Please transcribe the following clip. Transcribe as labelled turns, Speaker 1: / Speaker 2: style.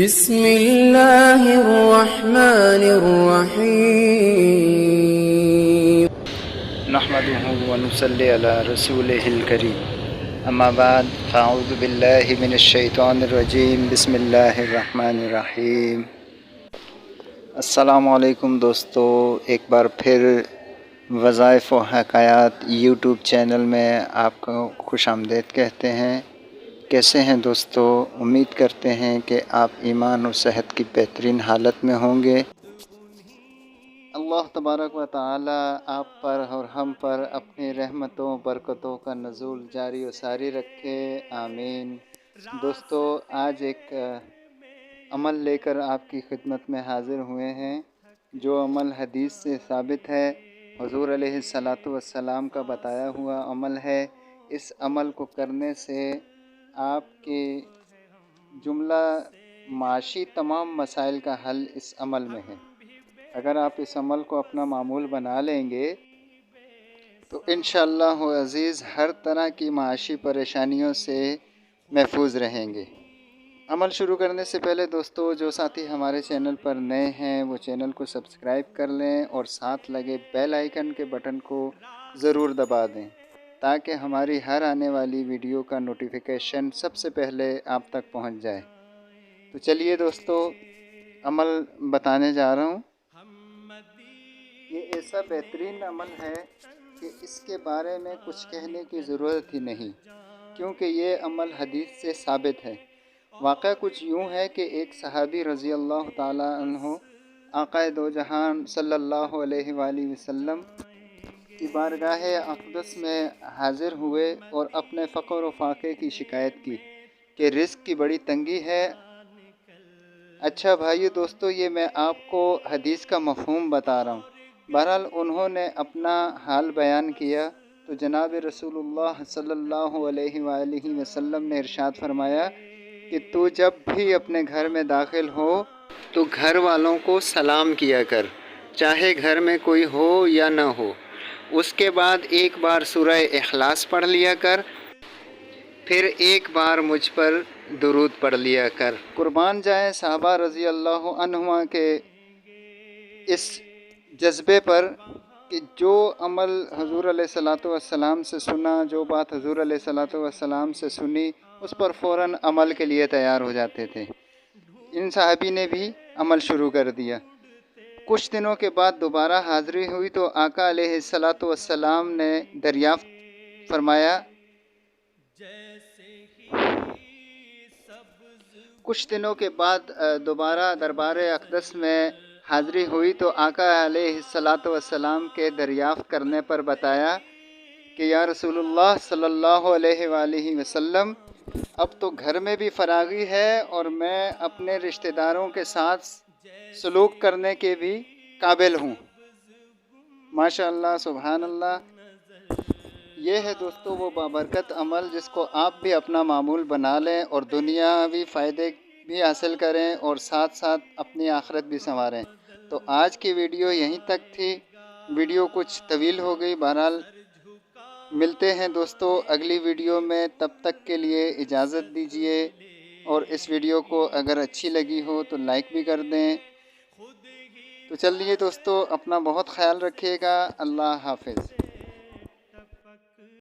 Speaker 1: بسم اللہ الرحمن الرحیم
Speaker 2: نحمده ونصلی علی رسولہ الکریم اما بعد فاعوذ باللہ من الشیطان الرجیم بسم اللہ الرحمن الرحیم۔ السلام علیکم دوستو، ایک بار پھر وظائف و حکایات یوٹیوب چینل میں آپ کو خوش آمدید کہتے ہیں۔ کیسے ہیں دوستو؟ امید کرتے ہیں کہ آپ ایمان و صحت کی بہترین حالت میں ہوں گے۔ اللہ تبارک و تعالی آپ پر اور ہم پر اپنی رحمتوں برکتوں کا نزول جاری و ساری رکھے، آمین۔ دوستو، آج ایک عمل لے کر آپ کی خدمت میں حاضر ہوئے ہیں، جو عمل حدیث سے ثابت ہے، حضور علیہ الصلاۃ والسلام کا بتایا ہوا عمل ہے۔ اس عمل کو کرنے سے آپ کے جملہ معاشی تمام مسائل کا حل اس عمل میں ہے۔ اگر آپ اس عمل کو اپنا معمول بنا لیں گے تو انشاءاللہ عزیز ہر طرح کی معاشی پریشانیوں سے محفوظ رہیں گے۔ عمل شروع کرنے سے پہلے دوستو، جو ساتھی ہمارے چینل پر نئے ہیں وہ چینل کو سبسکرائب کر لیں اور ساتھ لگے بیل آئیکن کے بٹن کو ضرور دبا دیں، تاکہ ہماری ہر آنے والی ویڈیو کا نوٹیفیکیشن سب سے پہلے آپ تک پہنچ جائے۔ تو چلیے دوستو، عمل بتانے جا رہا ہوں۔ یہ ایسا بہترین عمل ہے کہ اس کے بارے میں کچھ کہنے کی ضرورت ہی نہیں، کیونکہ یہ عمل حدیث سے ثابت ہے۔ واقعہ کچھ یوں ہے کہ ایک صحابی رضی اللہ تعالی عنہ آقا دو جہان صلی اللہ علیہ وآلہ وسلم کی بارگاہ اقدس میں حاضر ہوئے اور اپنے فقر و فاقے کی شکایت کی کہ رزق کی بڑی تنگی ہے۔ اچھا بھائیو دوستو، یہ میں آپ کو حدیث کا مفہوم بتا رہا ہوں۔ بہرحال انہوں نے اپنا حال بیان کیا تو جناب رسول اللہ صلی اللہ علیہ وآلہ وسلم نے ارشاد فرمایا کہ تو جب بھی اپنے گھر میں داخل ہو تو گھر والوں کو سلام کیا کر، چاہے گھر میں کوئی ہو یا نہ ہو۔ اس کے بعد ایک بار سورہ اخلاص پڑھ لیا کر، پھر ایک بار مجھ پر درود پڑھ لیا کر۔ قربان جائیں صحابہ رضی اللہ عنہما کے اس جذبے پر کہ جو عمل حضور علیہ الصلاۃ والسلام سے سنا، جو بات حضور علیہ الصلاۃ والسلام سے سنی، اس پر فوراً عمل کے لیے تیار ہو جاتے تھے۔ ان صحابی نے بھی عمل شروع کر دیا۔ کچھ دنوں کے بعد دوبارہ حاضری ہوئی تو آقا علیہ الصلاۃ والسلام نے دریافت فرمایا کچھ دنوں کے بعد دوبارہ دربار اقدس میں حاضری ہوئی تو آقا علیہ الصلاۃ والسلام کے دریافت کرنے پر بتایا کہ یا رسول اللہ صلی اللہ علیہ وآلہ وسلم، اب تو گھر میں بھی فراغی ہے اور میں اپنے رشتہ داروں کے ساتھ سلوک کرنے کے بھی قابل ہوں۔ ماشاء اللہ، سبحان اللہ۔ یہ ہے دوستو وہ بابرکت عمل جس کو آپ بھی اپنا معمول بنا لیں اور دنیاوی فائدے بھی حاصل کریں اور ساتھ ساتھ اپنی آخرت بھی سنواریں۔ تو آج کی ویڈیو یہیں تک تھی۔ ویڈیو کچھ طویل ہو گئی، بہرحال ملتے ہیں دوستو اگلی ویڈیو میں، تب تک کے لیے اجازت دیجیے، اور اس ویڈیو کو اگر اچھی لگی ہو تو لائک بھی کر دیں۔ تو چلیے دوستو، اپنا بہت خیال رکھیے گا۔ اللہ حافظ۔